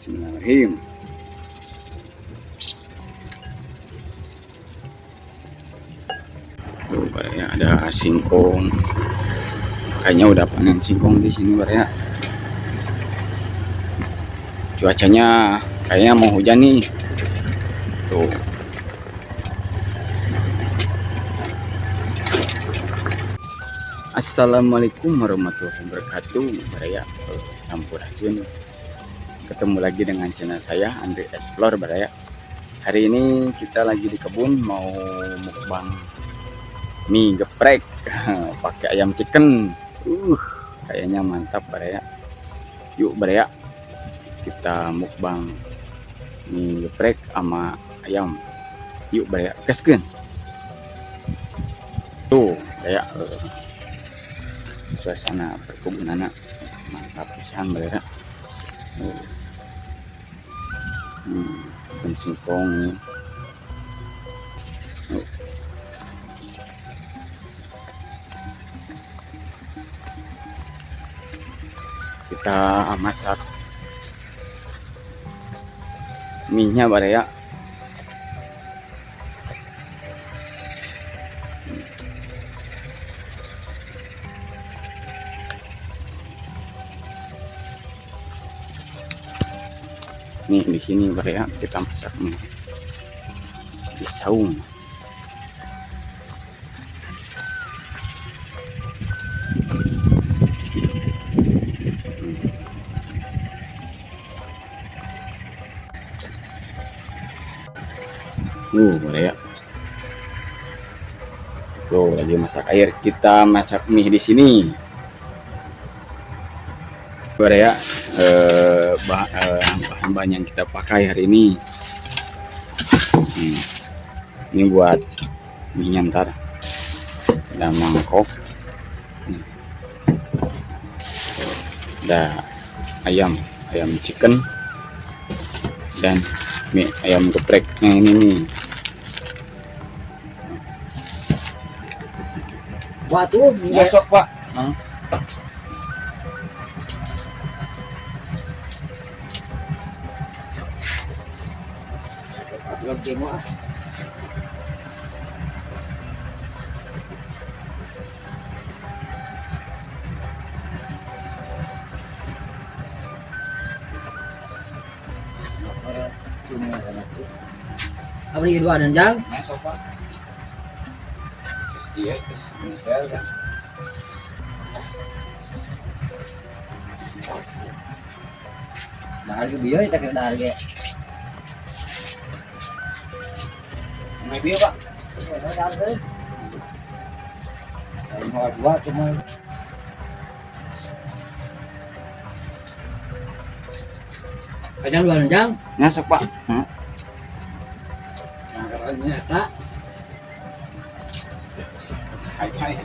Bismillahirrahmanirrahim. Tuh, ya, ada singkong. Kayaknya udah panen singkong di sini, ya. Cuacanya kayaknya mau hujan nih. Tuh. Assalamualaikum warahmatullahi wabarakatuh. Baraya, sampurasun. Ketemu lagi dengan channel saya Andre Explore, Baraya. Hari ini kita lagi di kebun mau mukbang mie geprek pakai ayam chicken. Kayaknya mantap, Baraya. Yuk, Baraya. Kita mukbang mie geprek sama ayam. Yuk, Baraya. Gaskeun. Tuh, kayak suasana perkebunan mantap pisan, Baraya. Singkong. Kita masak mie-nya, Baraya. Nih di sini, Baraya, kita masak mie di saung. Baraya. Tuh lagi masak air. Kita masak mie di sini, Baraya. Bahan-bahan yang kita pakai hari ini, ini buat mie ntar. Ada mangkok, ada ayam chicken, dan mie ayam gepreknya ini nih. Waduh, Masuk, Pak. Lagi mo ah. Apa ni dua nanjang? Masuk, Pak. Terus dia misal kan. Dahar ke biyo kita kira dahar ke. May biyo, Pak. Dahar ke. Ay mga dua cuma. Kajang dua nanjang? Masuk, Pak. Yang karanya eta. Hai.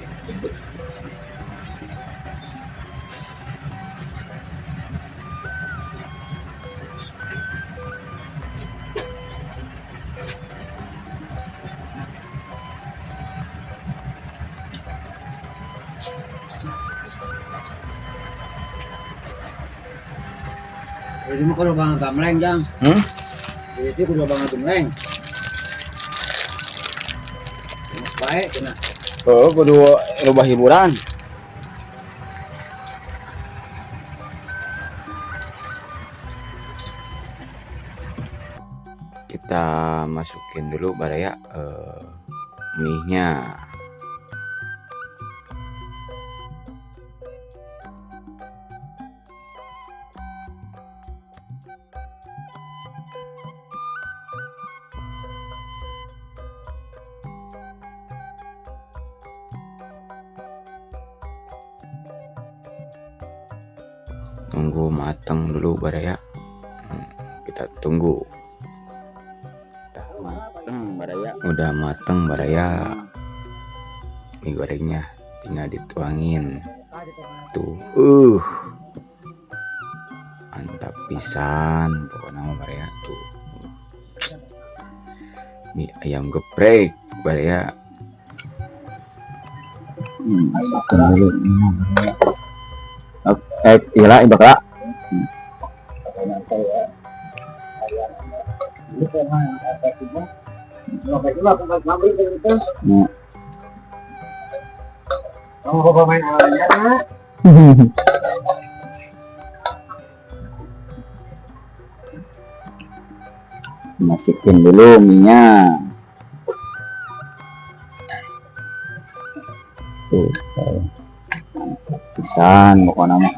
Jadi mo kuno bang gamleng jang. Jadi kuno bang gamleng. Mas baik kena. Oh, kudu rubah hiburan. Kita masukin dulu, Baraya, mie-nya. Tunggu matang dulu, Baraya. Kita tunggu. Udah matang, Baraya. Mie gorengnya tinggal dituangin. Tuh, mantap pisan pokoknya, Baraya. Tuh, mie ayam geprek, Baraya. Ila ibakla. Hmm. Kamu pemain awalnya nak? Masukin dulu minyak. Tuh, pisang pokoknya mah.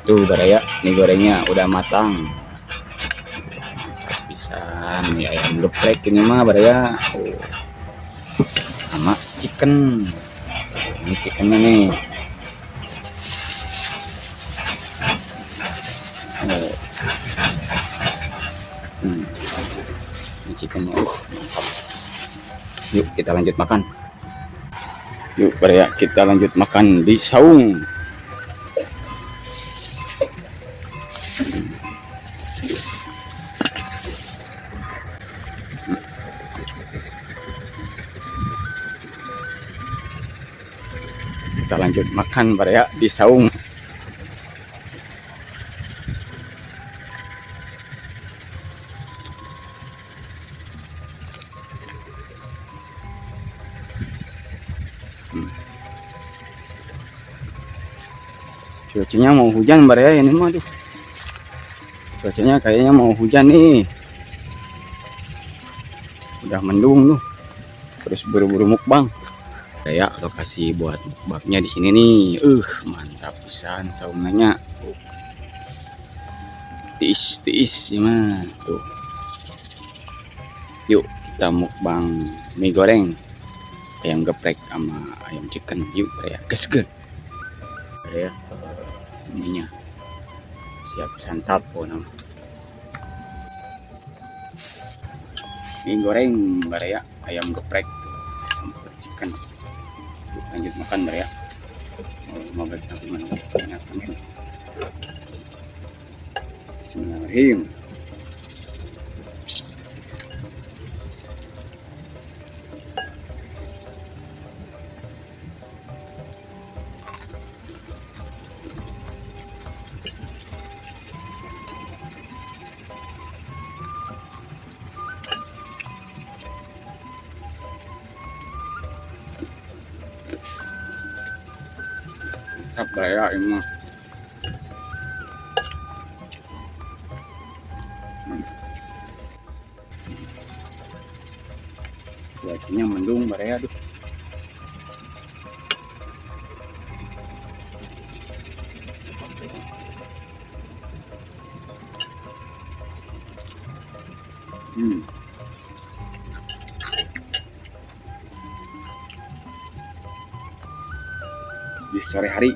Tuh baraya, ini gorengnya udah matang. Pisang, ya ayam geprek ini mah baraya. Tuh. Sama chicken. Ini chickennya nih. Ini chickennya. Mantap. Yuk kita lanjut makan. Yuk baraya, kita lanjut makan di saung. Kita lanjut makan baraya di saung. Cuacanya mau hujan baraya ini mah tuh. Cuacanya kayaknya mau hujan nih. Udah mendung tuh. Terus buru-buru mukbang. Kayak lokasi buat mukbangnya di sini nih. Mantap pisan saungannya. Tiis mah tuh. Yuk kita mukbang mie goreng, ayam geprek sama ayam chicken. Yuk ya, gaskeun. Ya, ininya siap santap nama. Mie goreng baraya, ayam geprek sama chicken. Yuk, lanjut makan baraya. Mau balik nanti mana? Bismillahirrahmanirrahim. Mantap baraya ini mah. Cuacanya mendung baraya tuh. Di sore hari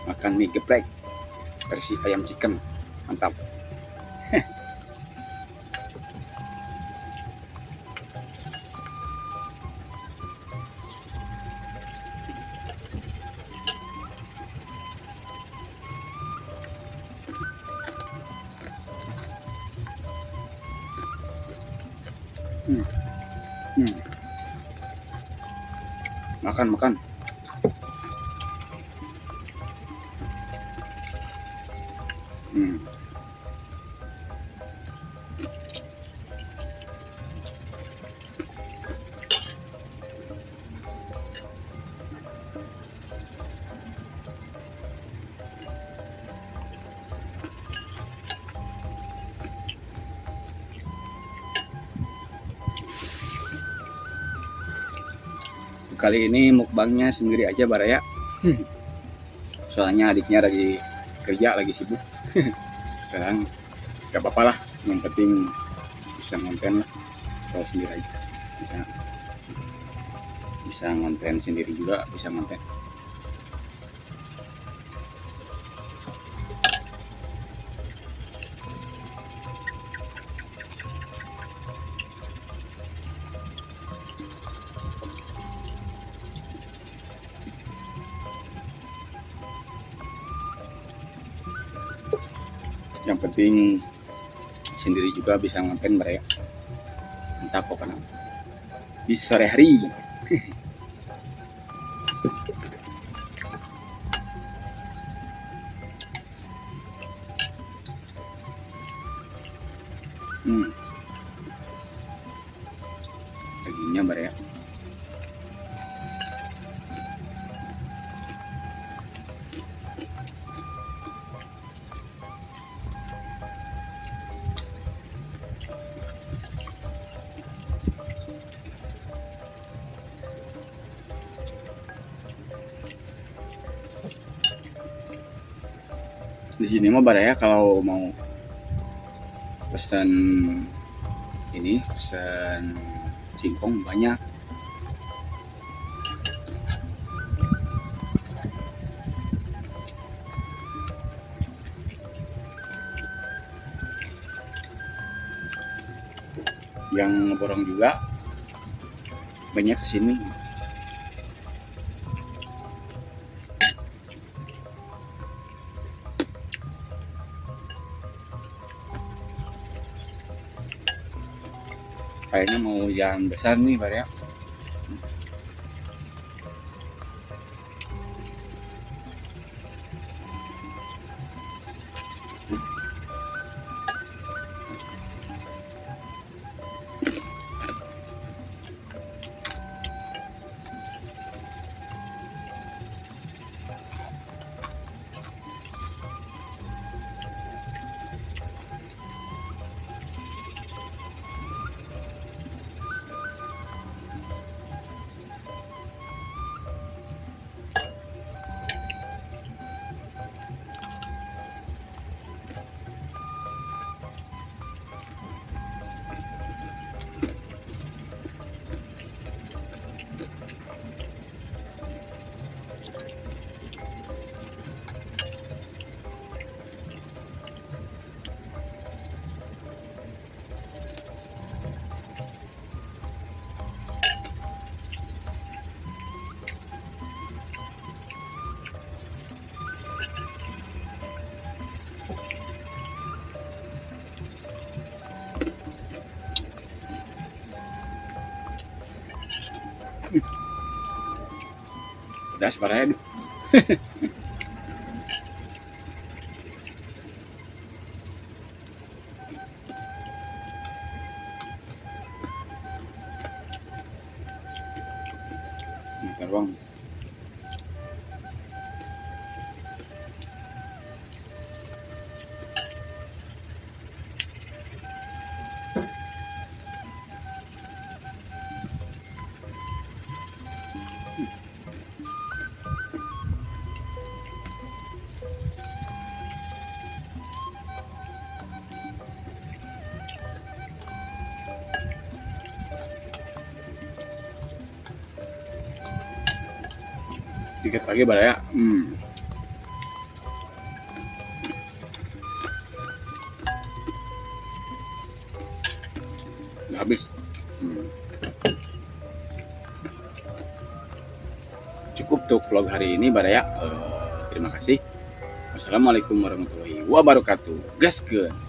makan mie geprek versi ayam chicken, mantap. Makan. Kali ini mukbangnya sendiri aja baraya. Soalnya adiknya lagi kerja, lagi sibuk. Sekarang gak apa-apa lah, yang penting bisa ngonten lah. Kalau sendiri aja bisa ngonten sendiri juga, bisa ngonten. Yang penting sendiri juga bisa ngonten baraya. Entah pokoknya di sore hari. Dagingnya bare ya. Di sini mah bare ya, kalau mau pesan ini, pesan singkong banyak. Yang ngeborong juga banyak kesini. Kayaknya mau jalan besar nih bare ya. Pedas bare ya. Terbang. Dikit lagi bare ya. Udah habis. Cukup untuk vlog hari ini bare ya. Terima kasih. Wassalamualaikum warahmatullahi wabarakatuh. Gaskeun.